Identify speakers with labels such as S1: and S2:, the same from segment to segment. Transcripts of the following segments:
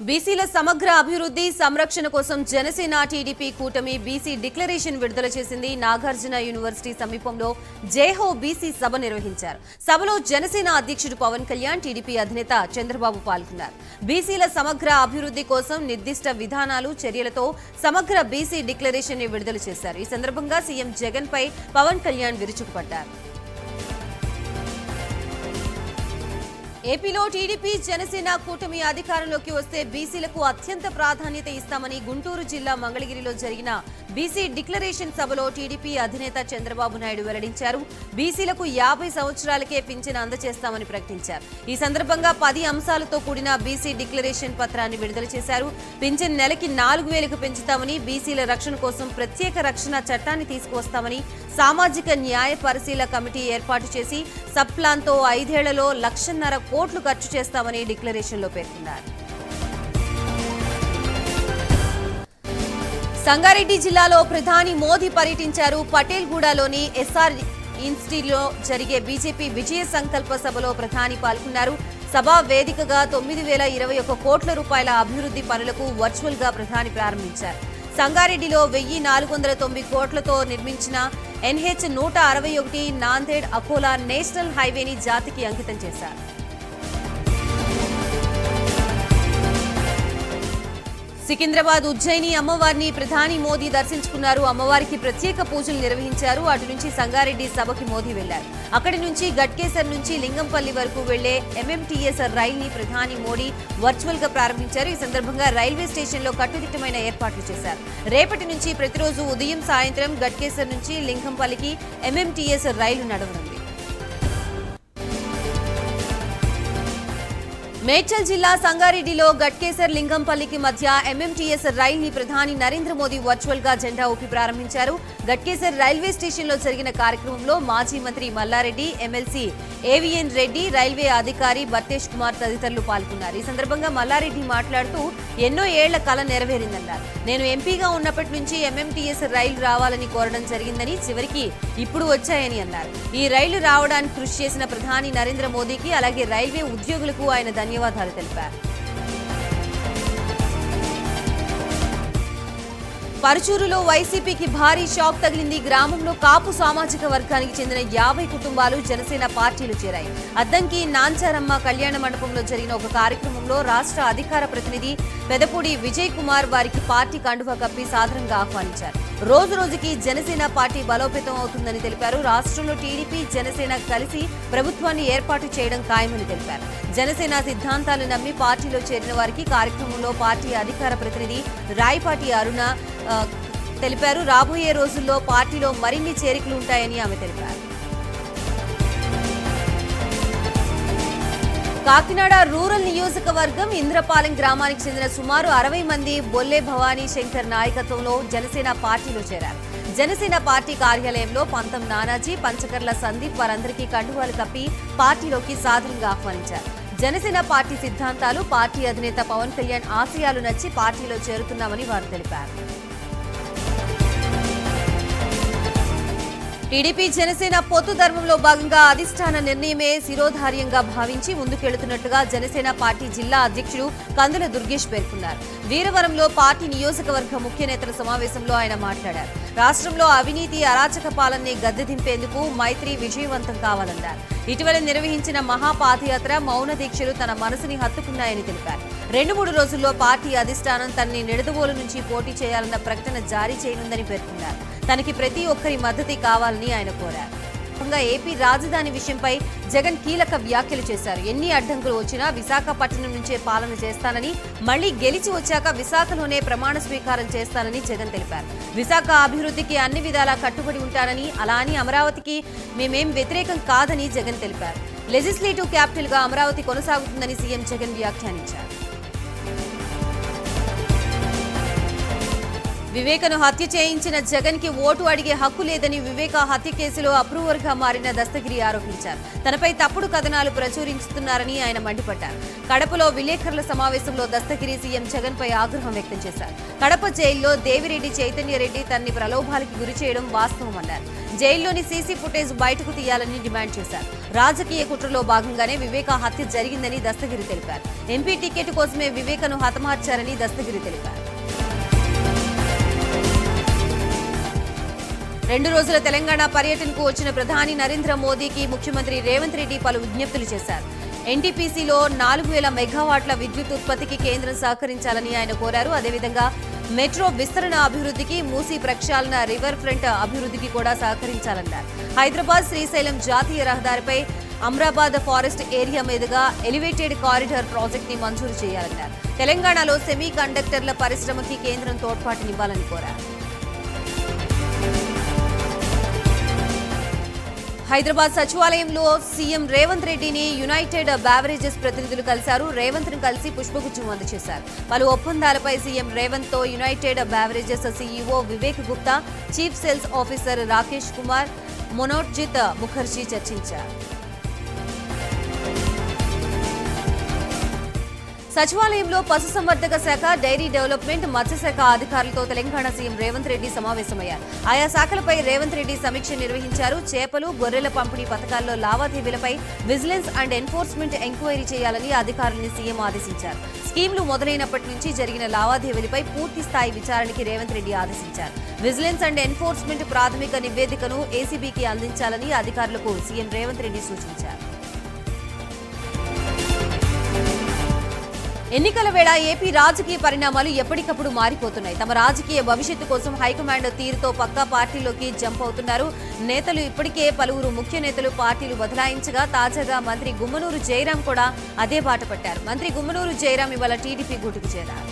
S1: బీసీల సమగ్ర అభివృద్ధి సంరక్షణ కోసం జనసేన టీడీపీ కూటమి బీసీ డిక్లరేషన్ విడుదల చేసింది. నాగార్జున యూనివర్సిటీ సమీపంలో జైహో బీసీ సభ నిర్వహించారు. సభలో జనసేన అధ్యక్షుడు పవన్ కళ్యాణ్, టీడీపీ అధినేత చంద్రబాబు పాల్గొన్నారు. బీసీల సమగ్ర అభివృద్ధి కోసం నిర్దిష్ట విధానాలు, చర్యలతో సమగ్ర బీసీ డిక్లరేషన్ ని విడుదల చేశారు. ఈ సందర్భంగా సీఎం జగన్ పై పవన్ కళ్యాణ్ విరుచుకుపడ్డారు. ఏపీలో టీడీపీ జనసేన కూటమి అధికారంలోకి వస్తే బీసీలకు అత్యంత ప్రాధాన్యత ఇస్తామని గుంటూరు జిల్లా మంగళగిరిలో జరిగిన బీసీ డిక్లరేషన్ సభలో టీడీపీ అధినేత చంద్రబాబు నాయుడు వెల్లడించారు. బీసీలకు 50 సంవత్సరాలకే పింఛన్ అందజేస్తామని ప్రకటించారు. ఈ సందర్భంగా 10 అంశాలతో కూడిన బీసీ డిక్లరేషన్ పత్రాన్ని విడుదల చేశారు. పింఛన్ నెలకి 4,000కు పెంచుతామని, బీసీల రక్షణ కోసం ప్రత్యేక రక్షణ చట్టాన్ని తీసుకువస్తామని, సామాజిక న్యాయ పరిశీలన కమిటీ ఏర్పాటు చేసి సబ్ ప్లాన్తో 5 ఏళ్లలో 1,50,000 కోట్లు ఖర్చు చేస్తామని డిక్లరేషన్లో పేర్కొన్నారు. సంగారెడ్డి జిల్లాలో ప్రధాని మోదీ పర్యటించారు. పటేల్గూడలోని ఎస్ఆర్ ఇన్స్టిట్యూట్లో జరిగే బీజేపీ విజయ సంకల్ప సభలో ప్రధాని పాల్గొన్నారు. సభా వేదికగా 9,021 కోట్ల రూపాయల అభివృద్ధి పనులకు వర్చువల్ గా ప్రధాని ప్రారంభించారు. సంగారెడ్డిలో 1,409 కోట్లతో నిర్మించిన NH 161 నాందేడ్ అకోలా నేషనల్ హైవేని జాతికి అంకితం చేశారు. సికింద్రాబాద్ ఉజ్జయిని అమ్మవారిని ప్రధాని మోదీ దర్శించుకున్నారు. అమ్మవారికి ప్రత్యేక పూజలు నిర్వహించారు. అటు నుంచి సంగారెడ్డి సభకి మోదీ వెళ్లారు. అక్కడి నుంచి గట్కేసర్ నుంచి లింగంపల్లి వరకు వెళ్లే MMTS రైల్ని ప్రధాని మోడీ వర్చువల్ గా ప్రారంభించారు. ఈ సందర్భంగా రైల్వే స్టేషన్లో కట్టుదిట్టమైన ఏర్పాట్లు చేశారు. రేపటి నుంచి ప్రతిరోజు ఉదయం, సాయంత్రం గట్కేసర్ నుంచి లింగంపల్లికి MMTS రైలు నడవనుంది. మేడ్చల్ జిల్లా సంగారెడ్డిలో గట్కేసర్ లింగంపల్లికి మధ్య MMTS రైల్ని ప్రధాని నరేంద్ర మోదీ వర్చువల్ గా జెండా ఊపి ప్రారంభించారు. గట్కేసర్ రైల్వే స్టేషన్లో జరిగిన కార్యక్రమంలో మాజీ మంత్రి Malla Reddy, MLC AVN Reddy, railway అధికారి బర్తేష్ కుమార్ తదితరులు పాల్గొన్నారు. ఈ సందర్భంగా మల్లారెడ్డి మాట్లాడుతూ ఎన్నో ఏళ్ల కల నెరవేరిందన్నారు. నేను ఎంపీగా ఉన్నప్పటి నుంచి MMTS రైలు రావాలని కోరడం జరిగిందని, చివరికి ఇప్పుడు వచ్చాయని అన్నారు. ఈ రైలు రావడానికి కృషి చేసిన ప్రధాని నరేంద్ర మోదీకి, అలాగే రైల్వే ఉద్యోగులకు ఆయన ధన్యవాదాలు తెలిపారు. పరుచూరులో వైసీపీకి భారీ షాక్ తగిలింది. గ్రామంలో కాపు సామాజిక వర్గానికి చెందిన 50 కుటుంబాలు జనసేన పార్టీలు చేరాయి. అద్దంకి నాంచారమ్మ కళ్యాణ మండపంలో జరిగిన ఒక కార్యక్రమంలో రాష్ట్ర అధికార ప్రతినిధి పెదపూడి విజయ్ కుమార్ వారికి పార్టీ కండువా కప్పి సాదరంగా ఆహ్వానించారు. రోజు రోజుకి జనసేన పార్టీ బలోపేతం అవుతుందని తెలిపారు. రాష్ట్రంలో టీడీపీ, జనసేన కలిసి ప్రభుత్వాన్ని ఏర్పాటు చేయడం ఖాయమని తెలిపారు. జనసేన సిద్ధాంతాలు నమ్మి పార్టీలో చేరిన వారికి కార్యక్రమంలో పార్టీ అధికార ప్రతినిధి రాయపాటి అరుణ తెలిపారు. రాబోయే రోజుల్లో పార్టీలో మరిన్ని చేరికలు ఉంటాయని ఆమె తెలిపారు. కాకినాడ రూరల్ నియోజకవర్గం ఇంద్రపాలెం గ్రామానికి చెందిన సుమారు 60 మంది బొల్లే భవానీ శంకర్ నాయకత్వంలో జనసేన పార్టీలో చేరారు. జనసేన పార్టీ కార్యాలయంలో పంతం నానాజీ, పంచకర్ల సందీప్ వారందరికీ కండువాలు కప్పి పార్టీలోకి సాదరంగా ఆహ్వానించారు. జనసేన పార్టీ సిద్ధాంతాలు, పార్టీ అధినేత పవన్ కళ్యాణ్ ఆశయాలు నచ్చి పార్టీలో చేరుతున్నామని వారు తెలిపారు. టీడీపీ జనసేన పొత్తు ధర్మంలో భాగంగా అధిష్టాన నిర్ణయమే శిరోధార్యంగా భావించి ముందుకెళ్తున్నట్టుగా జనసేన పార్టీ జిల్లా అధ్యక్షుడు కందుల దుర్గేష్ పేర్కొన్నారు. వీరవరంలో పార్టీ నియోజకవర్గ ముఖ్య నేతల సమావేశంలో ఆయన మాట్లాడారు. రాష్ట్రంలో అవినీతి, అరాచక పాలనని గద్దెదింపేందుకు మైత్రి విజయవంతం కావాలన్నారు. ఇటీవల నిర్వహించిన మహాపాదయాత్ర, మౌన దీక్షలు తన మనసుని హత్తుకున్నాయని తెలిపారు. 2-3 రోజుల్లో పార్టీ అధిష్టానం తనని నిడదవోలు నుంచి పోటీ చేయాలన్న ప్రకటన జారీ చేయనుందని పేర్కొన్నారు. తనకి ప్రతి ఒక్కరి మద్దతు కావాలని ఆయన కోరారు. ఏపీ రాజధాని విషయంపై జగన్ కీలక వ్యాఖ్యలు చేశారు. ఎన్ని అడ్డంకులు వచ్చినా విశాఖపట్నం నుంచే పాలన చేస్తానని, మళ్లీ గెలిచి వచ్చాక విశాఖలోనే ప్రమాణ స్వీకారం చేస్తానని జగన్ తెలిపారు. విశాఖ అభివృద్ధికి అన్ని విధాలా కట్టుబడి ఉంటానని, అలా అని అమరావతికి మేమేం వ్యతిరేకం కాదని జగన్ తెలిపారు. లెజిస్లేటివ్ క్యాపిటల్ గా అమరావతి కొనసాగుతుందని సీఎం జగన్ వ్యాఖ్యానించారు. వివేకను హత్య చేయించిన జగన్ కి ఓటు అడిగే హక్కు లేదని వివేక హత్య కేసులో అప్రూవర్ గా మారిన దస్తగిరి ఆరోపించారు. తనపై తప్పుడు కథనాలు ప్రచురిస్తున్నారని ఆయన మండిపడ్డారు. కడపలో విలేకరుల సమావేశంలో దస్తగిరి సీఎం జగన్ పై ఆగ్రహం వ్యక్తం చేశారు. కడప జైల్లో దేవిరెడ్డి చైతన్యరెడ్డి తనని ప్రలోభాలకి గురి చేయడం వాస్తవమన్నారు. జైల్లోని సీసీ ఫుటేజ్ బయటకు తీయాలని డిమాండ్ చేశారు. రాజకీయ కుట్రలో భాగంగానే వివేక హత్య జరిగిందని దస్తగిరి తెలిపారు. ఎంపీ టికెట్ కోసమే వివేకను హతమార్చారని దస్తగిరి తెలిపారు. 2 రోజుల తెలంగాణ పర్యటనకు వచ్చిన ప్రధాని నరేంద్ర మోదీకి ముఖ్యమంత్రి రేవంత్ రెడ్డి పలు విజ్ఞప్తులు చేశారు. ఎన్టీపీసీలో 4000 మెగావాట్ల విద్యుత్ ఉత్పత్తికి కేంద్రం సహకరించాలని ఆయన కోరారు. అదేవిధంగా మెట్రో విస్తరణ అభివృద్ధికి, మూసీ ప్రక్షాళన, రివర్ ఫ్రంట్ అభివృద్ధికి కూడా సహకరించాలన్నారు. హైదరాబాద్ శ్రీశైలం జాతీయ రహదారిపై అమ్రాబాద్ ఫారెస్ట్ ఏరియా మీదుగా ఎలివేటెడ్ కారిడార్ ప్రాజెక్ట్ ని మంజూరు చేయాలన్నారు. తెలంగాణలో సెమీ కండక్టర్ల పరిశ్రమకి కేంద్రం తోడ్పాటునివ్వాలని కోరారు. హైదరాబాద్ సచివాలయంలో సీఎం రేవంత్ రెడ్డిని యునైటెడ్ బెవరేజెస్ ప్రతినిధులు కలిశారు. రేవంత్ ను కలిసి పుష్పగుచ్చం అందజేశారు. పలు ఒప్పందాలపై సీఎం రేవంత్ తో United Beverages CEO Vivek Gupta, chief sales officer Rakesh Kumar, Manojjit Mukherjee చర్చించారు. సచివాలయంలో పశుసంవర్ధక శాఖ, డైరీ డెవలప్మెంట్, మత్స్యశాఖ అధికారులతో తెలంగాణ సీఎం రేవంత్ రెడ్డి సమావేశమయ్యారు. ఆయా శాఖలపై రేవంత్ రెడ్డి సమీక్ష నిర్వహించారు. చేపలు, గొర్రెల పంపిణీ పథకాల్లో లావాదేవీలపై విజిలెన్స్ అండ్ ఎన్ఫోర్స్మెంట్ ఎంక్వైరీ చేయాలని అధికారులను సీఎం ఆదేశించారు. స్కీమ్లు మొదలైనప్పటి నుంచి జరిగిన లావాదేవీలపై పూర్తి స్థాయి విచారణకి రేవంత్ రెడ్డి ఆదేశించారు. విజిలెన్స్ అండ్ ఎన్ఫోర్స్మెంట్ ప్రాథమిక నివేదికను ఏసీబీకి అందించాలని అధికారులకు సీఎం రేవంత్ రెడ్డి సూచించారు. ఎన్నికల వేళ ఏపీ రాజకీయ పరిణామాలు ఎప్పటికప్పుడు మారిపోతున్నాయి. తమ రాజకీయ భవిష్యత్తు కోసం హైకమాండ్ తీరుతో పక్కా పార్టీలోకి జంప్ అవుతున్నారు నేతలు. ఇప్పటికే పలువురు ముఖ్య నేతలు పార్టీలు బదలాయించగా తాజాగా మంత్రి గుమ్మనూరు జయరాం కూడా అదే బాట పట్టారు. మంత్రి గుమ్మనూరు జయరాం ఇవాళ టీడీపీ గూటికి చేరారు.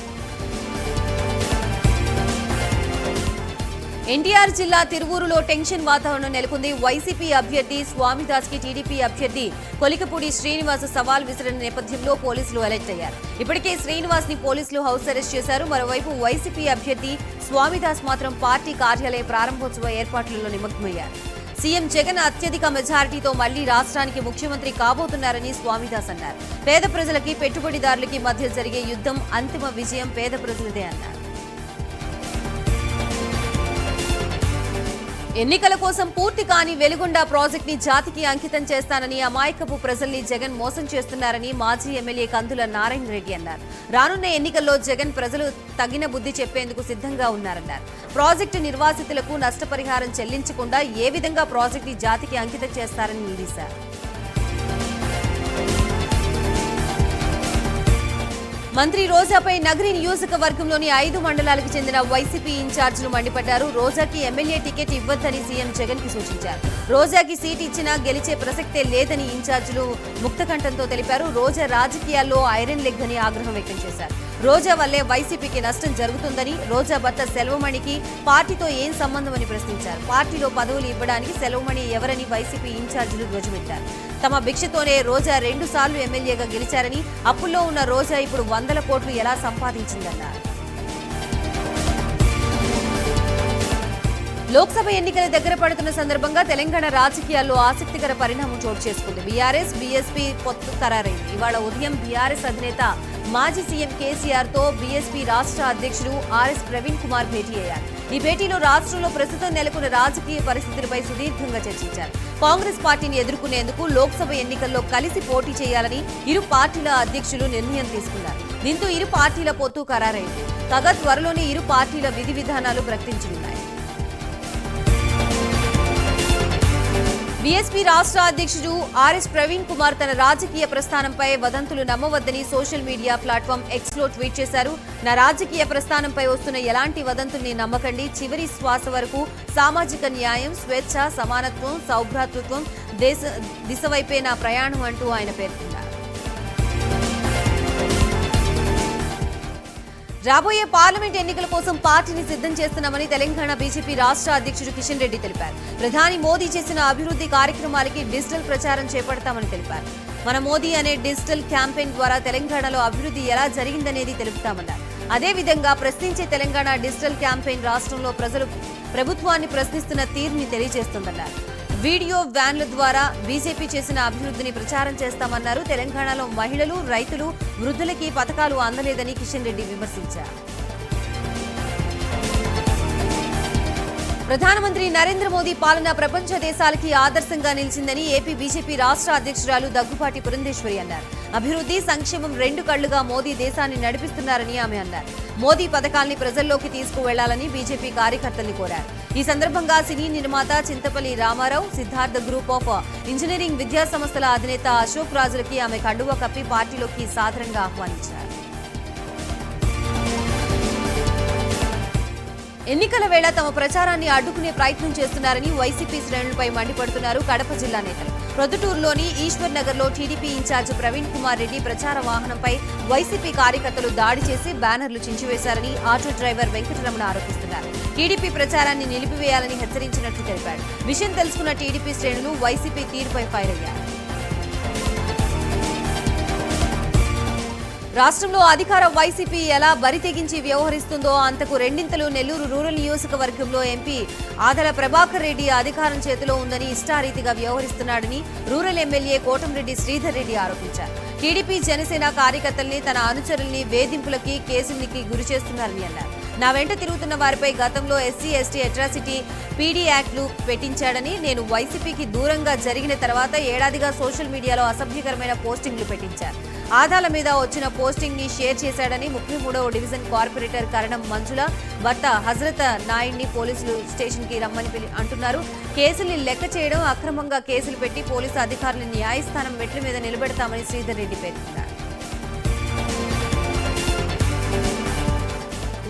S1: ఎన్టీఆర్ జిల్లా తిరువూరులో టెన్షన్ వాతావరణం నెలకొంది. వైసీపీ అభ్యర్థి స్వామిదాస్ కి టీడీపీ అభ్యర్థి కొలికపూడి శ్రీనివాస్ సవాల్ విసిరిన నేపథ్యంలో పోలీసులు అలర్ట్ అయ్యారు. ఇప్పటికే శ్రీనివాస్ ని పోలీసులు హౌస్ అరెస్ట్ చేశారు. మరోవైపు వైసీపీ అభ్యర్థి స్వామిదాస్ మాత్రం పార్టీ కార్యాలయ ప్రారంభోత్సవ ఏర్పాట్లలో నిమగ్నమయ్యారు. సీఎం జగన్ అత్యధిక మెజారిటీతో మళ్లీ రాష్ట్రానికి ముఖ్యమంత్రి కాబోతున్నారని స్వామిదాస్ అన్నారు. పేద ప్రజలకి, పెట్టుబడిదారులకి మధ్య జరిగే యుద్ధం అంతిమ విజయం పేద ప్రజలదే అన్నారు. ఎన్నికల కోసం పూర్తి కాని వెలుగొండ ప్రాజెక్ట్ ని జాతికి అంకితం చేస్తానని అమాయకపు ప్రజల్ని జగన్ మోసం చేస్తున్నారని మాజీ ఎమ్మెల్యే కందుల నారాయణ రెడ్డి అన్నారు. రానున్న ఎన్నికల్లో జగన్ ప్రజలు తగిన బుద్ధి చెప్పేందుకు సిద్ధంగా ఉన్నారన్నారు. ప్రాజెక్టు నిర్వాసితులకు నష్టపరిహారం చెల్లించకుండా ఏ విధంగా ప్రాజెక్ట్ ని జాతికి అంకితం చేస్తారని నిలదీశారు. మంత్రి రోజాపై నగరి నియోజకవర్గంలోని 5 మండలాలకు చెందిన వైసీపీ ఇన్ఛార్జీలు మండిపడ్డారు. రోజాకి ఎమ్మెల్యే టికెట్ ఇవ్వద్దని సీఎం జగన్ కి సూచించారు. రోజాకి సీటు ఇచ్చినా గెలిచే ప్రసక్తే లేదని ఇన్ఛార్జీలు ముక్తకంఠంతో తెలిపారు. రోజా రాజకీయాల్లో ఐరన్ లెగ్ అని ఆగ్రహం వ్యక్తం చేశారు. రోజా వల్లే వైసీపీకి నష్టం జరుగుతుందని, రోజా భర్త సెల్వమణికి పార్టీతో ఏం సంబంధమని ప్రశ్నించారు. పార్టీలో పదవులు ఇవ్వడానికి సెల్వమణి ఎవరని వైసీపీ ఇన్ఛార్జీలు ధ్వజమెత్తారు. తమ భిక్షతోనే రోజా 2 సార్లు ఎమ్మెల్యేగా గెలిచారని, అప్పుల్లో ఉన్న రోజా ఇప్పుడు 100 కోట్లు ఎలా సంపాదించిందన్నారు. లోక్సభ ఎన్నికల దగ్గర పడుతున్న సందర్భంగా తెలంగాణ రాజకీయాల్లో ఆసక్తికర పరిణామం చోటు చేసుకుంది. బీఆర్ఎస్, బీఎస్పీ పొత్తు ఖరారైంది. ఇవాళ ఉదయం బీఆర్ఎస్ అధినేత మాజీ సీఎం కేసీఆర్ తో బీఎస్పీ రాష్ట్ర అధ్యక్షుడు ఆర్ఎస్ ప్రవీణ్ కుమార్ భేటీ అయ్యారు. ఈ భేటీలో రాష్ట్రంలో ప్రస్తుతం నెలకొన్న రాజకీయ పరిస్థితులపై సుదీర్ఘంగా చర్చించారు. కాంగ్రెస్ పార్టీని ఎదుర్కొనేందుకు లోక్సభ ఎన్నికల్లో కలిసి పోటీ చేయాలని ఇరు పార్టీల అధ్యక్షులు నిర్ణయం తీసుకున్నారు. దీంతో ఇరు పార్టీల పొత్తు ఖరారైంది. కాగా త్వరలోనే ఇరు పార్టీల విధి విధానాలు ప్రకటించనున్నాయి. బీఎస్పీ రాష్ట్ర అధ్యక్షుడు ఆర్ఎస్ ప్రవీణ్ కుమార్ తన రాజకీయ ప్రస్థానంపై వదంతులు నమ్మవద్దని సోషల్ మీడియా ప్లాట్ఫామ్ ఎక్స్ లో ట్వీట్ చేశారు. నా రాజకీయ ప్రస్థానంపై వస్తున్న ఎలాంటి వదంతుల్ని నమ్మకండి. చివరి శ్వాస వరకు సామాజిక న్యాయం, స్వేచ్ఛ, సమానత్వం, సౌభ్రాతృత్వం దిశ వైపే నా ప్రయాణం అంటూ ఆయన పేర్కొన్నారు. రాబోయే పార్లమెంట్ ఎన్నికల కోసం పార్టీని సిద్ధం చేస్తున్నామని తెలంగాణ బీజేపీ రాష్ట్ర అధ్యక్షుడు కిషన్ రెడ్డి తెలిపారు. ప్రధాని మోదీ చేసిన అభివృద్ధి కార్యక్రమాలకి డిజిటల్ ప్రచారం చేపడతామని తెలిపారు. మన మోదీ అనే డిజిటల్ క్యాంపెయిన్ ద్వారా తెలంగాణలో అభివృద్ధి ఎలా జరిగిందనేది తెలుపుతామన్నారు. అదేవిధంగా ప్రశ్నించే తెలంగాణ డిజిటల్ క్యాంపెయిన్ రాష్ట్రంలో ప్రజలు ప్రభుత్వాన్ని ప్రశ్నిస్తున్న తీరుని తెలియజేస్తుందన్నారు. వీడియో వ్యాన్ల ద్వారా బీజేపీ చేసిన అభివృద్ధిని ప్రచారం చేస్తామన్నారు. తెలంగాణలో మహిళలు, రైతులు, వృద్ధులకి పథకాలు అందలేదని కిషన్ రెడ్డి విమర్శించారు. ప్రధానమంత్రి నరేంద్ర మోదీ పాలన ప్రపంచ దేశాలకి ఆదర్శంగా నిలిచిందని ఏపీ బీజేపీ రాష్ట్ర అధ్యక్షురాలు దగ్గుపాటి పురంధేశ్వరి అన్నారు. అభివృద్ధి, సంక్షేమం రెండు కళ్లుగా మోదీ దేశాన్ని నడిపిస్తున్నారని ఆమె అన్నారు. మోదీ పథకాల్ని ప్రజల్లోకి తీసుకువెళ్లాలని బీజేపీ కార్యకర్తల్ని కోరారు. ఈ సందర్భంగా సినీ నిర్మాత Chintapalli Ramarao, Siddhartha group of engineering విద్యా సంస్థల అధినేత అశోక్ రాజులకి ఆమె కండువా కప్పి పార్టీలోకి సాదరంగా ఆహ్వానించారు. ఎన్నికల వేళ తమ ప్రచారాన్ని అడ్డుకునే ప్రయత్నం చేస్తున్నారని వైసీపీ శ్రేణులపై మండిపడుతున్నారు కడప జిల్లా నేతలు. ప్రొద్దుటూరులోని ఈశ్వర్ నగర్ లో టీడీపీ ఇన్ఛార్జ్ ప్రవీణ్ కుమార్ రెడ్డి ప్రచార వాహనంపై వైసీపీ కార్యకర్తలు దాడి చేసి బ్యానర్లు చించివేశారని ఆటో డ్రైవర్ వెంకటరమణ ఆరోపిస్తున్నారు. టీడీపీ ప్రచారాన్ని నిలిపివేయాలని హెచ్చరించినట్లు తెలిపారు. విషయం తెలుసుకున్న టీడీపీ శ్రేణులు వైసీపీ తీరుపై ఫైర్ అయ్యారు. రాష్ట్రంలో అధికార వైసీపీ ఎలా బరితెగించి వ్యవహరిస్తుందో అంతకు రెండింతలు నెల్లూరు రూరల్ నియోజకవర్గంలో ఎంపీ ఆదల ప్రభాకర్ రెడ్డి అధికారం చేతిలో ఉందని ఇష్టారీతిగా వ్యవహరిస్తున్నాడని రూరల్ ఎమ్మెల్యే కోటంరెడ్డి శ్రీధర్ రెడ్డి ఆరోపించారు. టీడీపీ జనసేన కార్యకర్తల్ని, తన అనుచరుల్ని వేధింపులకి, కేసులకి గురి చేస్తున్నారని అన్నారు. నా వెంట తిరుగుతున్న వారిపై గతంలో ఎస్సీ ఎస్టీ అట్రాసిటీ పీడీ యాక్ట్లు పెట్టించాడని, నేను వైసీపీకి దూరంగా జరిగిన తర్వాత ఏడాదిగా సోషల్ మీడియాలో అసభ్యకరమైన పోస్టింగ్లు పెట్టించారు. ఆదాల మీద వచ్చిన పోస్టింగ్ ని షేర్ చేశాడని 33వ డివిజన్ కార్పొరేటర్ కరణం మంజుల భర్త హజరత్ నాయుడిని పోలీసులు స్టేషన్ కి రమ్మని అంటున్నారు. కేసుల్ని లెక్క చేయడం, అక్రమంగా కేసులు పెట్టి పోలీసు అధికారులను న్యాయస్థానం మెట్ల మీద నిలబెడతామని శ్రీధర్ రెడ్డి పేర్కొన్నారు.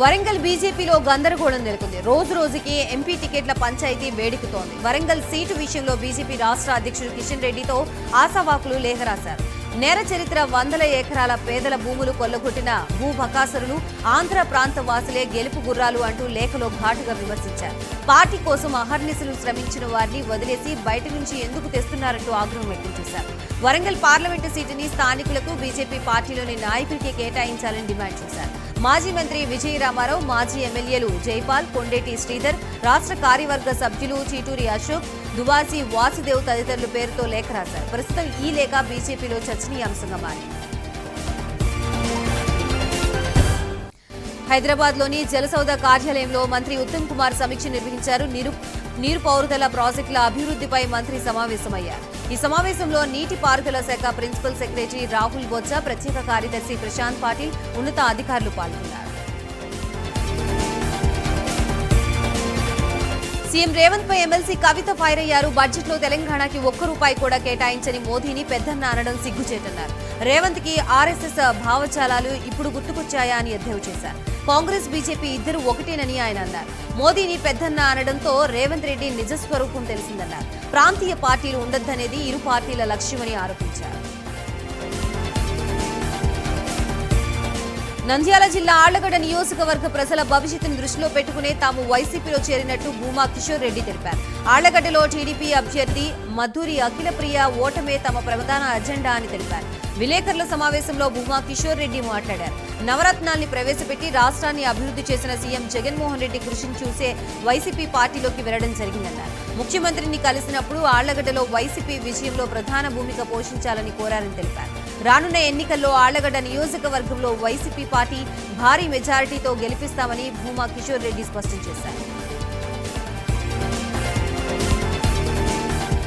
S1: వరంగల్ బీజేపీలో గందరగోళం నెలకొంది. రోజు రోజుకి ఎంపీ టికెట్ల పంచాయతీ వేడెక్కుతోంది. వరంగల్ సీటు విషయంలో బీజేపీ రాష్ట్ర అధ్యక్షుడు కిషన్ రెడ్డితో ఆశావాకులు లేఖ రాశారు. నేర చరిత్ర, వందల ఎకరాల పేదల భూములు కొల్లగొట్టిన భూబకాసురులు ఆంధ్ర ప్రాంత వాసులే గెలుపు గుర్రాలు అంటూ లేఖలో ఘాటుగా విమర్శించారు. పార్టీ కోసం అహర్నిశలు శ్రమించిన వారిని వదిలేసి బయట నుంచి ఎందుకు తెస్తున్నారంటూ ఆగ్రహం వ్యక్తం చేశారు. వరంగల్ పార్లమెంటు సీటుని స్థానికులకు, బీజేపీ పార్టీలోని నాయకుడికి కేటాయించాలని డిమాండ్ చేశారు. మాజీ మంత్రి విజయ రామారావు, మాజీ ఎమ్మెల్యేలు జైపాల్, కొండేటి శ్రీధర్, రాష్ట్ర కార్యవర్గ సభ్యులు చీటూరి అశోక్, దువాసి వాసుదేవ్ తదితరుల పేరుతో లేఖ రాశారు. ప్రస్తుతం ఈ లేఖ బీజేపీలో చర్చనీయాంశంగా మారింది. హైదరాబాద్ లోని జలసౌధ కార్యాలయంలో మంత్రి ఉత్తమ్ కుమార్ సమీక్ష నిర్వహించారు. నీరు పారుదల ప్రాజెక్టుల అభివృద్ధిపై మంత్రి సమావేశమయ్యారు. ఈ సమావేశంలో నీటిపారుదల శాఖ ప్రిన్సిపల్ సెక్రటరీ రాహుల్ బొత్స, ప్రత్యేక కార్యదర్శి ప్రశాంత్ పాటిల్, ఉన్నత అధికారులు పాల్గొన్నారు. సీఎం రేవంత్ పై ఎమ్మెల్సీ కవిత ఫైర్ అయ్యారు. బడ్జెట్ లో తెలంగాణకి ₹1 కూడా కేటాయించని మోదీని పెద్దన్న అనడం సిగ్గుచేటన్నారు. రేవంత్ కి ఆర్ఎస్ఎస్ భావజాలాలు ఇప్పుడు గుర్తుకొచ్చాయా అని ఎద్దేవా చేశారు. కాంగ్రెస్, బీజేపీ ఇద్దరు ఒకటేనని ఆయన అన్నారు. మోదీని పెద్దన్న అనడంతో రేవంత్ రెడ్డి నిజస్వరూపం తెలిసిందన్నారు. ప్రాంతీయ పార్టీలు ఉండొద్దనేది ఇరు పార్టీల లక్ష్యమని ఆరోపించారు. నంద్యాల జిల్లా ఆళ్లగడ్డ నియోజకవర్గ ప్రజల భవిష్యత్తును దృష్టిలో పెట్టుకునే తాము వైసీపీలో చేరినట్టు భూమా కిషోర్ రెడ్డి తెలిపారు. ఆళ్లగడ్డలో టీడీపీ అభ్యర్థి మధురి అఖిలప్రియ ఓటమే తమ ప్రధాన అజెండా అని తెలిపారు. విలేకరుల సమావేశంలో భూమా కిషోర్ రెడ్డి మాట్లాడారు. నవరత్నాల్ని ప్రవేశపెట్టి రాష్ట్రాన్ని అభివృద్ధి చేసిన సీఎం జగన్మోహన్ రెడ్డి కృషిని చూసే వైసీపీ పార్టీలోకి వెళ్లడం జరిగిందన్నారు. ముఖ్యమంత్రిని కలిసినప్పుడు ఆళ్లగడ్డలో వైసీపీ విజయంలో ప్రధాన భూమిక పోషించాలని కోరారని తెలిపారు. రానున్న ఎన్నికల్లో ఆళ్లగడ్డ నియోజకవర్గంలో వైసీపీ పార్టీ భారీ మెజారిటీతో గెలిపిస్తామని భూమా కిషోర్ రెడ్డి స్పష్టం చేశారు.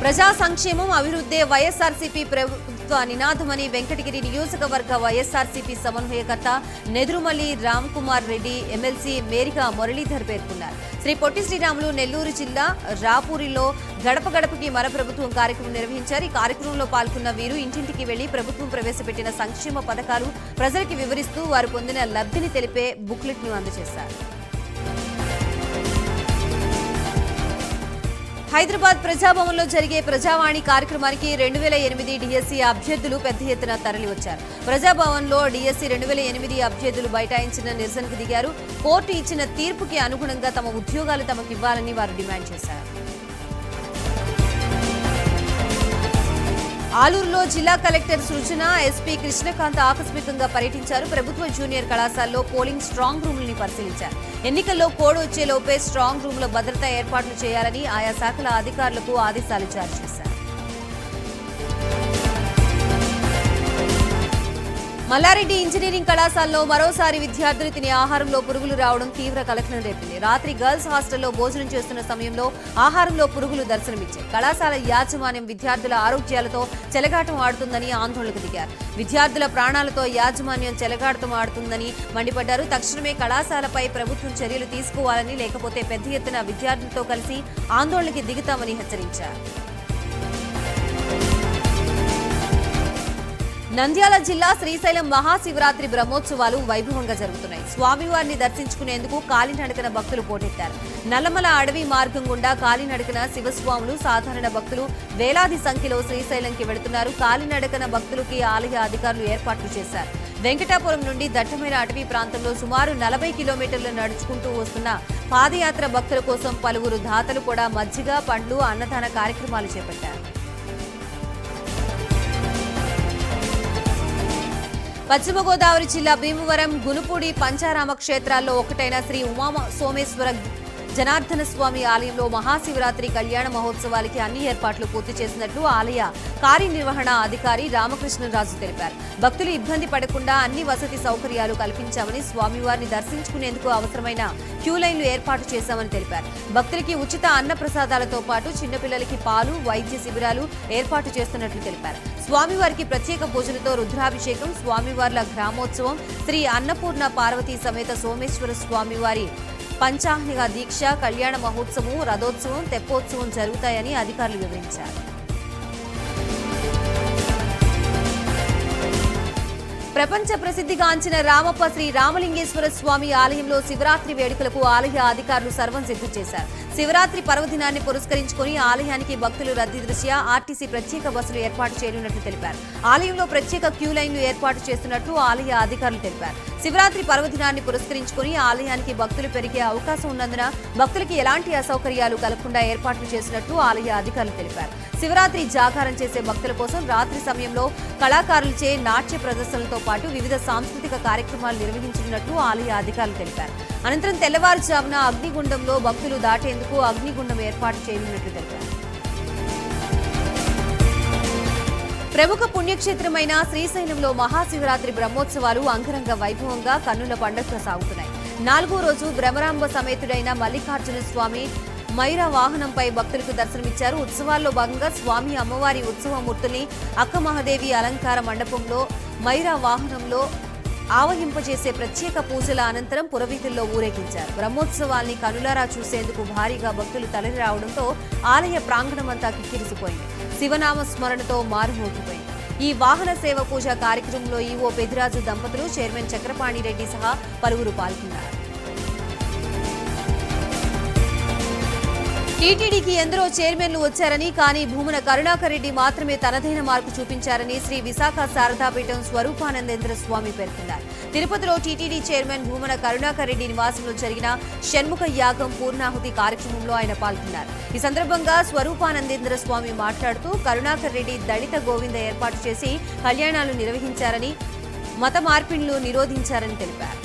S1: ప్రజా సంక్షేమం, అభివృద్ధే వైఎస్ఆర్సీపీ ప్రభుత్వ నినాదమని వెంకటగిరి నియోజకవర్గ వైఎస్ఆర్సీపీ సమన్వయకర్త నెదురుమల్లి రామ్కుమార్ రెడ్డి, ఎమ్మెల్సీ మేరిగా మురళీధర్ పేర్కొన్నారు. శ్రీ పొట్టి శ్రీరాములు నెల్లూరు జిల్లా రాపూరిలో గడప గడపకి మన ప్రభుత్వం కార్యక్రమం నిర్వహించారు. ఈ కార్యక్రమంలో పాల్గొన్న వీరు ఇంటింటికి వెళ్లి ప్రభుత్వం ప్రవేశపెట్టిన సంక్షేమ పథకాలు ప్రజలకి వివరిస్తూ వారు పొందిన లబ్ధిని తెలిపే బుక్లెట్ ను అందజేశారు. హైదరాబాద్ ప్రజాభవన్లో జరిగే ప్రజావాణి కార్యక్రమానికి 2008 డిఎస్సీ అభ్యర్థులు పెద్ద ఎత్తున తరలివచ్చారు. ప్రజాభవన్లో డిఎస్సీ 2008 అభ్యర్థులు బైఠాయించిన నిరసనకు దిగారు. కోర్టు ఇచ్చిన తీర్పుకి అనుగుణంగా తమ ఉద్యోగాలు తమకు ఇవ్వాలని వారు డిమాండ్ చేశారు. ఆలూరులో జిల్లా కలెక్టర్ సృజన, ఎస్పీ కృష్ణకాంత్ ఆకస్మికంగా పర్యటించారు. ప్రభుత్వ జూనియర్ కళాశాలలో పోలింగ్ స్ట్రాంగ్ రూమ్లని పరిశీలించారు. ఎన్నికల్లో కోడ్ వచ్చేలోపే స్ట్రాంగ్ రూమ్ల భద్రతా ఏర్పాట్లు చేయాలని ఆయా శాఖల అధికారులకు ఆదేశాలు జారీ చేశారు. మల్లారెడ్డి ఇంజనీరింగ్ కళాశాలలో మరోసారి విద్యార్థులు తినే ఆహారంలో పురుగులు రావడం తీవ్ర కలకలం రేపింది. రాత్రి గర్ల్స్ హాస్టల్లో భోజనం చేస్తున్న సమయంలో ఆహారంలో పురుగులు దర్శనమిచ్చాయి. కళాశాల యాజమాన్యం విద్యార్థుల ఆరోగ్యాలతో చెలగాటం ఆడుతుందని ఆందోళనకు దిగారు. విద్యార్థుల ప్రాణాలతో యాజమాన్యం చెలగాటం ఆడుతుందని మండిపడ్డారు. తక్షణమే కళాశాలపై ప్రభుత్వం చర్యలు తీసుకోవాలని, లేకపోతే పెద్ద ఎత్తున విద్యార్థులతో కలిసి ఆందోళనకి దిగుతామని హెచ్చరించారు. నంద్యాల జిల్లా శ్రీశైలం మహాశివరాత్రి బ్రహ్మోత్సవాలు వైభవంగా జరుగుతున్నాయి. స్వామివారిని దర్శించుకునేందుకు కాలినడకన భక్తులు పోటెత్తారు. నల్లమల అడవి మార్గం గుండా కాలినడకన శివస్వాములు, సాధారణ భక్తులు వేలాది సంఖ్యలో శ్రీశైలంకి వెళుతున్నారు. కాలినడకన భక్తులకి ఆలయ అధికారులు ఏర్పాట్లు చేశారు. వెంకటాపురం నుండి దట్టమైన అటవీ ప్రాంతంలో సుమారు 40 కిలోమీటర్లు నడుచుకుంటూ వస్తున్న పాదయాత్ర భక్తుల కోసం పలువురు దాతలు కూడా మజ్జిగ, పండ్లు, అన్నదాన కార్యక్రమాలు చేపట్టారు. పశ్చిమ గోదావరి జిల్లా భీమవరం గునుపూడి పంచారామ క్షేత్రాల్లో ఒకటైన శ్రీ ఉమా సోమేశ్వర జనార్దన స్వామి ఆలయంలో మహాశివరాత్రి కళ్యాణ మహోత్సవాలకి అన్ని ఏర్పాట్లు పూర్తి చేసినట్లు ఆలయ కార్యనిర్వహణ అధికారి రామకృష్ణరాజు తెలిపారు. భక్తులు ఇబ్బంది పడకుండా అన్ని వసతి సౌకర్యాలు కల్పించామని, స్వామివారిని దర్శించుకునేందుకు అవసరమైన క్యూ లైన్లు ఏర్పాటు చేశామని తెలిపారు. భక్తులకి ఉచిత అన్న ప్రసాదాలతో పాటు చిన్నపిల్లలకి పాలు, వైద్య శిబిరాలు ఏర్పాటు చేస్తున్నట్లు తెలిపారు. స్వామివారికి ప్రత్యేక పూజలతో రుద్రాభిషేకం, స్వామివార్ల గ్రామోత్సవం, శ్రీ అన్నపూర్ణ పార్వతీ సమేత సోమేశ్వర స్వామివారి పంచాహ్నిక దీక్ష, కళ్యాణ మహోత్సవం, రథోత్సవం, తెప్పోత్సవం జరుగుతాయని అధికారులు వివరించారు. ప్రపంచ ప్రసిద్ధిగాంచిన రామప్ప శ్రీ రామలింగేశ్వర స్వామి ఆలయంలో శివరాత్రి వేడుకలకు ఆలయ అధికారులు సర్వం సిద్ధం చేశారు. శివరాత్రి పర్వదినాన్ని పురస్కరించుకుని ఆలయానికి భక్తులు రద్దీ దృష్ట్యా ఆర్టీసీ ప్రత్యేక బస్సులు ఏర్పాటు చేయనున్నట్లు తెలిపారు. ఆలయంలో ప్రత్యేక క్యూ లైన్లు ఏర్పాటు చేస్తున్నట్లు ఆలయ అధికారులు తెలిపారు. శివరాత్రి పర్వదినాన్ని పురస్కరించుకుని ఆలయానికి భక్తులు పెరిగే అవకాశం ఉన్నందున భక్తులకి ఎలాంటి అసౌకర్యాలు కలగకుండా ఏర్పాట్లు చేసినట్లు ఆలయ అధికారులు తెలిపారు. శివరాత్రి జాగారం చేసే భక్తుల కోసం రాత్రి సమయంలో కళాకారులచే నాట్య ప్రదర్శనలతో పాటు వివిధ సాంస్కృతిక కార్యక్రమాలు నిర్వహించనున్నట్లు ఆలయ అధికారులు తెలిపారు. అనంతరం తెల్లవారుజామున అగ్నిగుండంలో భక్తులు దాటేందుకు అగ్నిగుండం ఏర్పాటు చేయనున్నట్లు తెలిపారు. ప్రముఖ పుణ్యక్షేత్రమైన శ్రీశైలంలో మహాశివరాత్రి బ్రహ్మోత్సవాలు అంగరంగ వైభవంగా కన్నుల పండుగగా సాగుతున్నాయి. 4వ రోజు బ్రహ్మరాంబ సమేతుడైన మల్లికార్జున స్వామి మైరా వాహనంపై భక్తులకు దర్శనమిచ్చారు. ఉత్సవాల్లో భాగంగా స్వామి అమ్మవారి ఉత్సవమూర్తుల్ని అక్క మహాదేవి అలంకార మండపంలో మైరా వాహనంలో ఆవహింపజేసే ప్రత్యేక పూజల అనంతరం పురవీధుల్లో ఊరేగించారు. బ్రహ్మోత్సవాల్ని కనులారా చూసేందుకు భారీగా భక్తులు తరలి రావడంతో ఆలయ ప్రాంగణమంతా కిక్కిరిసిపోయింది. శివనామ స్మరణతో మారుమోగిపోయింది. ఈ వాహన సేవ పూజ కార్యక్రమంలో ఈవో పెదిరాజు దంపతులు, చైర్మన్ చక్రపాణి రెడ్డి సహా పలువురు పాల్గొన్నారు. టీటీడీకి ఎందరో చైర్మన్లు వచ్చారని, కానీ భూమన కరుణాకర్ రెడ్డి మాత్రమే తనదైన మార్పు చూపించారని శ్రీ విశాఖ శారదాపీఠం స్వరూపానందేంద్ర స్వామి పేర్కొన్నారు. తిరుపతిలో టీటీడీ చైర్మన్ భూమన కరుణాకర్ రెడ్డి నివాసంలో జరిగిన షణ్ముఖ యాగం పూర్ణాహుతి కార్యక్రమంలో ఆయన పాల్గొన్నారు. ఈ సందర్భంగా స్వరూపానందేంద్ర స్వామి మాట్లాడుతూ కరుణాకర్ రెడ్డి దళిత గోవింద ఏర్పాటు చేసి కళ్యాణాలు నిర్వహించారని, మత మార్పిడులు నిరోధించారని తెలిపారు.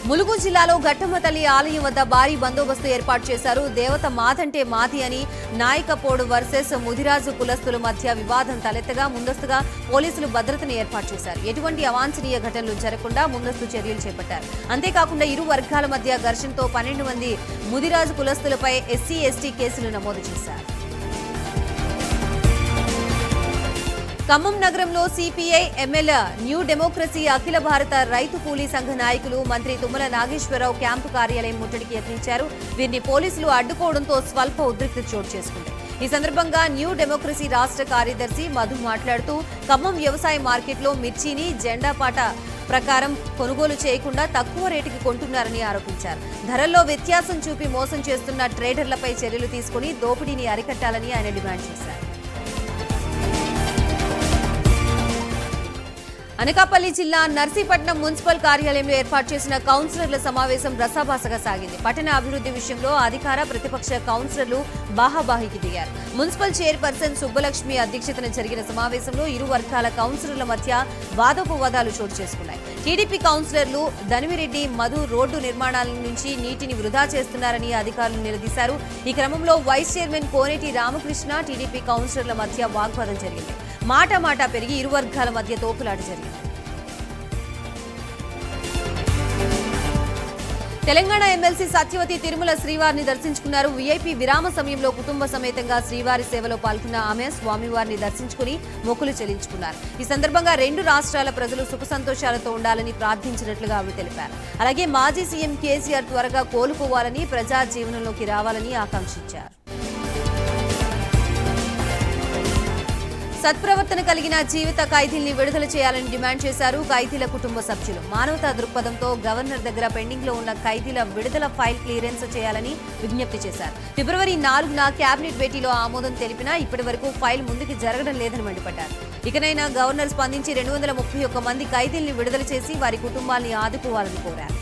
S1: ములుగు జిల్లాలో ఘట్టమ్మ తల్లి ఆలయం వద్ద భారీ బందోబస్తు ఏర్పాటు చేశారు. దేవత మాదంటే మాది అని నాయకపోడు వర్సెస్ ముదిరాజు కులస్తుల మధ్య వివాదం తలెత్తగా ముందస్తుగా పోలీసులు భద్రతను ఏర్పాటు చేశారు. ఎటువంటి అవాంఛనీయ ఘటనలు జరగకుండా ముందస్తు చర్యలు చేపట్టారు. అంతేకాకుండా ఇరు వర్గాల మధ్య ఘర్షణతో 12 మంది ముదిరాజు కులస్తులపై ఎస్సీ, ఎస్టీ కేసులు నమోదు చేశారు. ఖమ్మం నగరంలో సిపిఐ, ఎంఎల్, న్యూ డెమోక్రసీ, అఖిల భారత రైతు కూలీ సంఘ నాయకులు మంత్రి తుమ్మల నాగేశ్వరరావు క్యాంపు కార్యాలయం ముట్టడికి యత్నించారు. వీరిని పోలీసులు అడ్డుకోవడంతో స్వల్ప ఉద్రిక్తత చోటు చేసుకుంది. ఈ సందర్భంగా న్యూ డెమోక్రసీ రాష్ట్ర కార్యదర్శి మధు మాట్లాడుతూ ఖమ్మం వ్యవసాయ మార్కెట్లో మిర్చిని జెండాపాట ప్రకారం కొనుగోలు చేయకుండా తక్కువ రేటుకి కొంటున్నారని ఆరోపించారు. ధరల్లో వ్యత్యాసం చూపి మోసం చేస్తున్న ట్రేడర్లపై చర్యలు తీసుకుని దోపిడీని అరికట్టాలని ఆయన డిమాండ్ చేశారు. అనకాపల్లి జిల్లా నర్సీపట్నం మున్సిపల్ కార్యాలయంలో ఏర్పాటు చేసిన కౌన్సిలర్ల సమావేశం రసాభాసగా సాగింది. పట్టణ అభివృద్ధి విషయంలో అధికార, ప్రతిపక్ష కౌన్సిలర్లు బాహాబాహికి దిగారు. మున్సిపల్ చైర్పర్సన్ సుబ్బలక్ష్మి అధ్యక్షతన జరిగిన సమావేశంలో ఇరు వర్గాల కౌన్సిలర్ల మధ్య వాదోపవాదాలు చోటు చేసుకున్నాయి. టీడీపీ కౌన్సిలర్లు ధనిమిరెడ్డి మధు రోడ్డు నిర్మాణాల నుంచి నీటిని వృధా చేస్తున్నారని అధికారులు నిలదీశారు. ఈ క్రమంలో వైస్ చైర్మన్ కోనేటి రామకృష్ణ, టీడీపీ కౌన్సిలర్ల మధ్య వాగ్వాదం జరిగింది. మాట పెరిగి ఇరు వర్గాల మధ్య తోపులాట జరిగింది. తెలంగాణ ఎమ్మెల్సీ సత్యవతి తిరుమల శ్రీవారిని దర్శించుకున్నారు. వీఐపీ విరామ సమయంలో కుటుంబ సమేతంగా శ్రీవారి సేవలో పాల్గొన్న ఆమె స్వామివారిని దర్శించుకుని మొక్కులు చెల్లించుకున్నారు. ఈ సందర్భంగా 2 రాష్ట్రాల ప్రజలు సుఖ సంతోషాలతో ఉండాలని ప్రార్థించినట్లుగా ఆమె తెలిపారు. అలాగే మాజీ సీఎం కేసీఆర్ త్వరగా కోలుకోవాలని, ప్రజా జీవనంలోకి రావాలని ఆకాంక్షించారు. సత్ప్రవర్తన కలిగిన జీవిత ఖైదీల్ని విడుదల చేయాలని డిమాండ్ చేశారు ఖైదీల కుటుంబ సభ్యులు. మానవతా దృక్పథంతో గవర్నర్ దగ్గర పెండింగ్ లో ఉన్న ఖైదీల విడుదల ఫైల్ క్లియరెన్స్ చేయాలని విజ్ఞప్తి చేశారు. ఫిబ్రవరి 4న కేబినెట్ భేటీలో ఆమోదం తెలిపినా ఇప్పటి వరకు ఫైల్ ముందుకు జరగడం లేదని మండిపడ్డారు. ఇకనైనా గవర్నర్ స్పందించి 231 మంది ఖైదీల్ని విడుదల చేసి వారి కుటుంబాల్ని ఆదుకోవాలని కోరారు.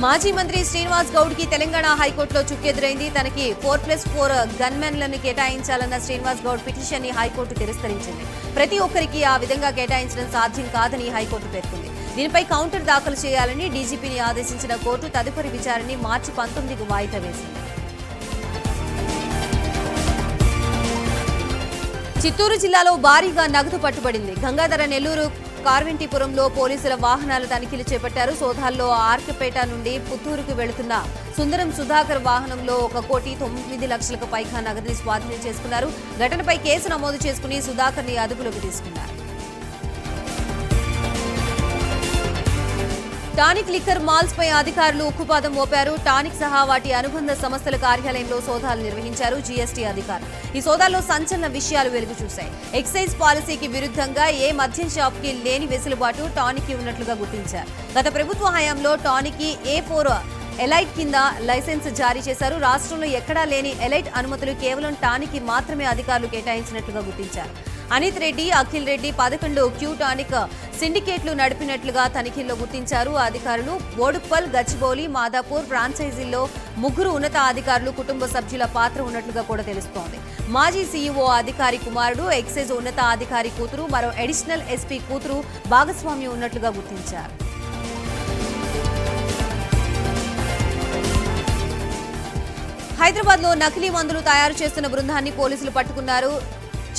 S1: మాజీ మంత్రి శ్రీనివాస్ గౌడ్ కి తెలంగాణ హైకోర్టులో చుక్కెదురైంది. తనకి 4+4 గన్మెన్లను కేటాయించాలన్న శ్రీనివాస్ గౌడ్ పిటిషన్ ని హైకోర్టు తిరస్కరించింది. ప్రతి ఒక్కరికి ఆ విధంగా కేటాయించడం సాధ్యం కాదని హైకోర్టు పేర్కొంది. దీనిపై కౌంటర్ దాఖలు చేయాలని డీజీపీని ఆదేశించిన కోర్టు తదుపరి విచారణని మార్చి 19కు వాయిదా వేసింది. చిత్తూరు జిల్లాలో భారీగా నగదు పట్టుబడింది. గంగాధర నెల్లూరు కార్వెంటిపురంలో పోలీసుల వాహనాల తనిఖీలు చేపట్టారు. సోదాల్లో ఆర్కపేట నుండి పుత్తూరుకు వెళుతున్న సుందరం సుధాకర్ వాహనంలో 1,09,00,000కు పైగా నగదుని స్వాధీనం చేసుకున్నారు. ఘటనపై కేసు నమోదు చేసుకుని సుధాకర్ ని అదుపులోకి తీసుకున్నారు. టానిక్ లిక్కర్ మాల్స్ పై అధికారులు ఉక్కుపాదం మోపారు. టానిక్ సహా వాటి అనుబంధ సంస్థల కార్యాలయంలో సోదాలు నిర్వహించారు జీఎస్టీ అధికారులు. ఈ సోదాల్లో సంచలన విషయాలు వెలుగు చూశాయి. ఎక్సైజ్ పాలసీకి విరుద్ధంగా ఏ మద్యం షాప్ కి లేని వెసులుబాటు టానిక్ కి ఉన్నట్లుగా గుర్తించారు. గత ప్రభుత్వ హయాంలో టానిక్ కి A4 ఎలైట్ కింద లైసెన్స్ జారీ చేశారు. రాష్ట్రంలో ఎక్కడా లేని ఎలైట్ అనుమతులు కేవలం టానిక్ కి మాత్రమే అధికారులు కేటాయించినట్లుగా గుర్తించారు. అనిత్ రెడ్డి, అఖిల్ రెడ్డి 11 క్యూ టానిక్ సిండికేట్లు నడిపినట్లుగా తనిఖీల్లో గుర్తించారు అధికారులు. బోడుప్పల్, గచ్చిబౌలి, మాదాపూర్ ఫ్రాంచైజీల్లో 3 ఉన్నత అధికారులు కుటుంబ సభ్యుల పాత్ర ఉన్నట్లుగా కూడా తెలుస్తోంది. మాజీ సీఈఓ అధికారి కుమారుడు, ఎక్సైజ్ ఉన్నత అధికారి కూతురు, మరో అడిషనల్ ఎస్పీ కూతురు భాగస్వామ్యం ఉన్నట్లుగా గుర్తించారు. హైదరాబాద్ లో నకిలీ మందులు తయారు చేస్తున్న బృందాన్ని పోలీసులు పట్టుకున్నారు.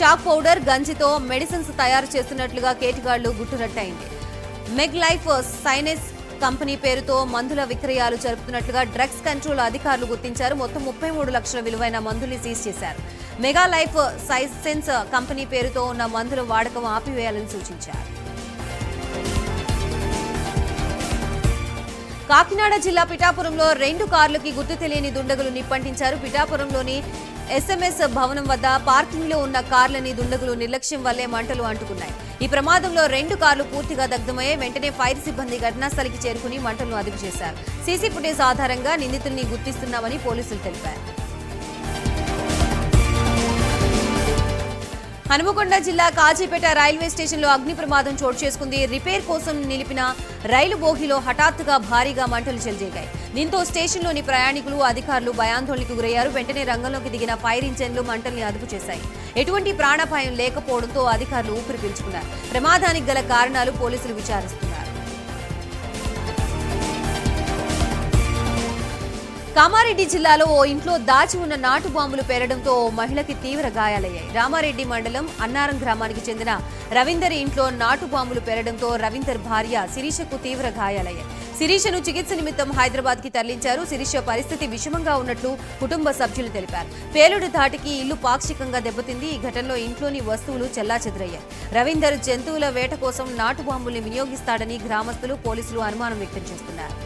S1: చాక్ పౌడర్, గంజితో మెడిసిన్స్ తయారు చేస్తున్నట్లుగా కేటుగాళ్లు గుట్టురట్టయింది. మెగ్ లైఫ్ సైనెస్ కంపెనీ పేరుతో మందుల విక్రయాలు జరుపుతున్నట్లుగా డ్రగ్స్ కంట్రోల్ అధికారులు గుర్తించారు. మొత్తం 33 లక్షల విలువైన మందుల్ని సీజ్ చేశారు. మెగా లైఫ్ సైసెన్స్ కంపెనీ పేరుతో ఉన్న మందుల వాడకం ఆపివేయాలని సూచించారు. కాకినాడ జిల్లా పిఠాపురంలో 2 కార్లకి గుర్తు తెలియని దుండగులు నిప్పంటించారు. పిఠాపురంలోని ఎస్ఎంఎస్ భవనం వద్ద పార్కింగ్ లో ఉన్న కార్లని దుండగులు నిర్లక్ష్యం వల్లే మంటలు అంటుకున్నాయి. ఈ ప్రమాదంలో 2 కార్లు పూర్తిగా దగ్ధమయ్యాయి. వెంటనే ఫైర్ సిబ్బంది ఘటనాస్థలికి చేరుకుని మంటలను అదుపు చేశారు. సీసీ ఫుటేజ్ ఆధారంగా నిందితుల్ని గుర్తిస్తున్నామని పోలీసులు తెలిపారు. హనుమకొండ జిల్లా కాజీపేట రైల్వే స్టేషన్లో అగ్ని ప్రమాదం చోటు చేసుకుంది. రిపేర్ కోసం నిలిపిన రైలు బోగిలో హఠాత్తుగా భారీగా మంటలు చెలరేగాయి. దీంతో స్టేషన్లోని ప్రయాణికులు, అధికారులు భయాందోళనకు గురయ్యారు. వెంటనే రంగంలోకి దిగిన ఫైర్ ఇంజన్లు మంటల్ని అదుపు చేశాయి. ఎటువంటి ప్రాణాపాయం లేకపోవడంతో అధికారులు ఊపిరి పీల్చుకున్నారు. ప్రమాదానికి గల కారణాలు పోలీసులు విచారిస్తున్నారు. కామారెడ్డి జిల్లాలో ఓ ఇంట్లో దాచి ఉన్న నాటు బాంబులు పేలడంతో ఓ మహిళకి తీవ్ర గాయాలయ్యాయి. రామారెడ్డి మండలం అన్నారం గ్రామానికి చెందిన రవీందర్ ఇంట్లో నాటు బాంబులు పేలడంతో రవీందర్ భార్య శిరీషకు తీవ్ర గాయాలయ్యాయి. శిరీషను చికిత్స నిమిత్తం హైదరాబాద్ కి తరలించారు. శిరీష పరిస్థితి విషమంగా ఉన్నట్లు కుటుంబ సభ్యులు తెలిపారు. పేలుడు ధాటికి ఇల్లు పాక్షికంగా దెబ్బతింది. ఈ ఘటనలో ఇంట్లోని వస్తువులు చెల్లాచెదరయ్యాయి. రవీందర్ జంతువుల వేట కోసం నాటు బాంబుల్ని వినియోగిస్తాడని గ్రామస్తులు, పోలీసులు అనుమానం వ్యక్తం చేస్తున్నారు.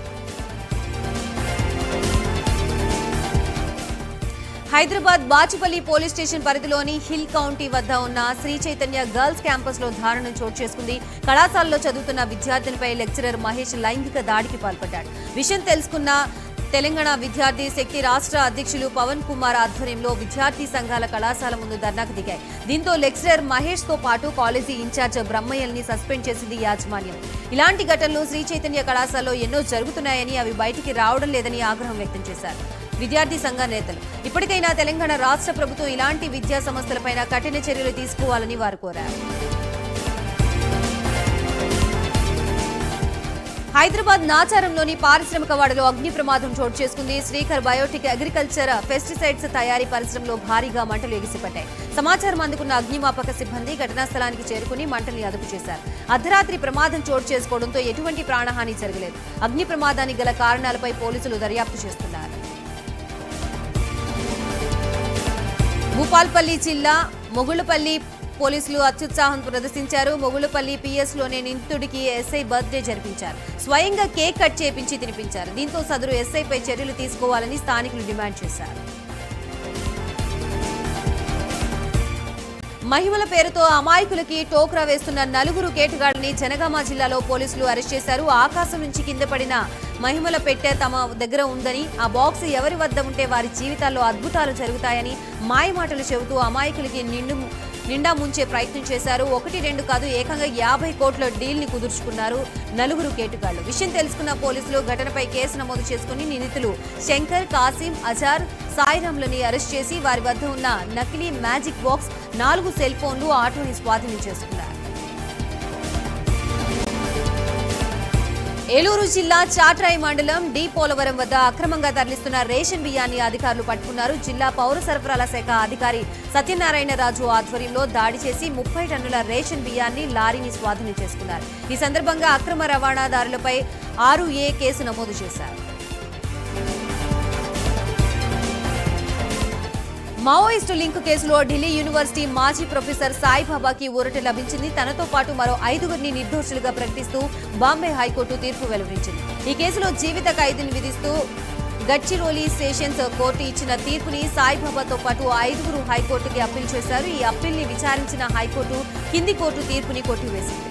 S1: హైదరాబాద్ బాచుపల్లి పోలీస్ స్టేషన్ పరిధిలోని హిల్ కౌంటీ వద్ద ఉన్న శ్రీ చైతన్య గర్ల్స్ క్యాంపస్ లో దారుణం చోటు చేసుకుంది. కళాశాలలో చదువుతున్న విద్యార్థినిపై లెక్చరర్ మహేష్ లైంగిక దాడికి పాల్పడ్డాడు. విషయం తెలుసుకున్న తెలంగాణ విద్యార్థి శక్తి రాష్ట్ర అధ్యక్షులు పవన్ కుమార్ ఆధ్వర్యంలో విద్యార్థి సంఘాల కళాశాల ముందు ధర్నాకు దిగాయి. దీంతో లెక్చరర్ మహేష్ తో పాటు కాలేజీ ఇన్ఛార్జ్ బ్రహ్మయ్యల్ని సస్పెండ్ చేసింది యాజమాన్యం. ఇలాంటి ఘటనలు శ్రీ చైతన్య కళాశాలలో ఎన్నో జరుగుతున్నాయని, అవి బయటికి రావడం లేదని ఆగ్రహం వ్యక్తం చేశారు విద్యార్థి సంఘ నేతలు. ఇప్పటికైనా తెలంగాణ రాష్ట్ర ప్రభుత్వం ఇలాంటి విద్యా సంస్థలపైన కఠిన చర్యలు తీసుకోవాలని వారు కోరారు. హైదరాబాద్ నాచారంలోని పారిశ్రామిక వాడలో అగ్ని ప్రమాదం చోటు చేసుకుంది. శ్రీకర్ బయోటిక్ అగ్రికల్చర్ పెస్టిసైడ్స్ తయారీ పరిశ్రమలో భారీగా మంటలు ఎగిసిపడ్డాయి. సమాచారం అందుకున్న అగ్నిమాపక సిబ్బంది ఘటనా స్థలానికి చేరుకుని మంటల్ని అదుపు చేశారు. అర్ధరాత్రి ప్రమాదం చోటు చేసుకోవడంతో ఎటువంటి ప్రాణహాని జరగలేదు. అగ్ని ప్రమాదానికి గల కారణాలపై పోలీసులు దర్యాప్తు చేస్తున్నారు. భూపాల్పల్లి జిల్లా మొగుళ్లపల్లి పోలీసులు అత్యుత్సాహం ప్రదర్శించారు. మొగుళ్లపల్లి పిఎస్లోనే నిందితుడికి ఎస్ఐ బర్త్డే జరిపించారు. స్వయంగా కేక్ కట్ చేపించి తినిపించారు. దీంతో సదరు ఎస్ఐపై చర్యలు తీసుకోవాలని స్థానికులు డిమాండ్ చేశారు. మహిమల పేరుతో అమాయకులకి టోక్రా వేస్తున్న 4 కేటుగాళ్లని జనగామ జిల్లాలో పోలీసులు అరెస్ట్ చేశారు. ఆకాశం నుంచి కింద పడిన మహిమల పెట్టె తమ దగ్గర ఉందని, ఆ బాక్స్ ఎవరి వద్ద ఉంటే వారి జీవితాల్లో అద్భుతాలు జరుగుతాయని మాయమాటలు చెబుతూ అమాయకులకి నిండా ముంచే ప్రయత్నం చేశారు. 1-2 కాదు, ఏకంగా 50 కోట్ల డీల్ ని కుదుర్చుకున్నారు 4 కేటుగాళ్లు. విషయం తెలుసుకున్న పోలీసులు ఘటనపై కేసు నమోదు చేసుకుని నిందితులు శంకర్, కాసిం, అజార్, సాయిరాంలని అరెస్ట్ చేసి వారి వద్ద ఉన్న నకిలీ మ్యాజిక్ బాక్స్, 4 సెల్ ఫోన్లు, ఆటోని స్వాధీనం చేసుకున్నారు. ఏలూరు జిల్లా చాట్రాయి మండలం డి పోలవరం వద్ద అక్రమంగా తరలిస్తున్న రేషన్ బియ్యాన్ని అధికారులు పట్టుకున్నారు. జిల్లా పౌర సరఫరాల శాఖ అధికారి సత్యనారాయణ రాజు ఆధ్వర్యంలో దాడి చేసి 30 టన్నుల రేషన్ బియ్యాన్ని లారీని స్వాధీనం చేసుకున్నారు. ఈ సందర్భంగా అక్రమ రవాణాదారులపై 6A కేసు నమోదు చేశారు. మావోయిస్టు లింక్ కేసులో ఢిల్లీ యూనివర్సిటీ మాజీ ప్రొఫెసర్ సాయిబాబాకి ఊరట లభించింది. తనతో పాటు మరో 5గురిని నిర్దోషులుగా ప్రకటిస్తూ బాంబే హైకోర్టు తీర్పు వెలువరించింది. ఈ కేసులో జీవిత ఖైదుని విధిస్తూ గడ్చిరోలి సెషన్స్ కోర్టు ఇచ్చిన తీర్పుని సాయిబాబాతో పాటు 5గురు హైకోర్టుకి అప్పీల్ చేశారు. ఈ అప్పీల్ని విచారించిన హైకోర్టు కింది కోర్టు తీర్పుని కొట్టివేసింది.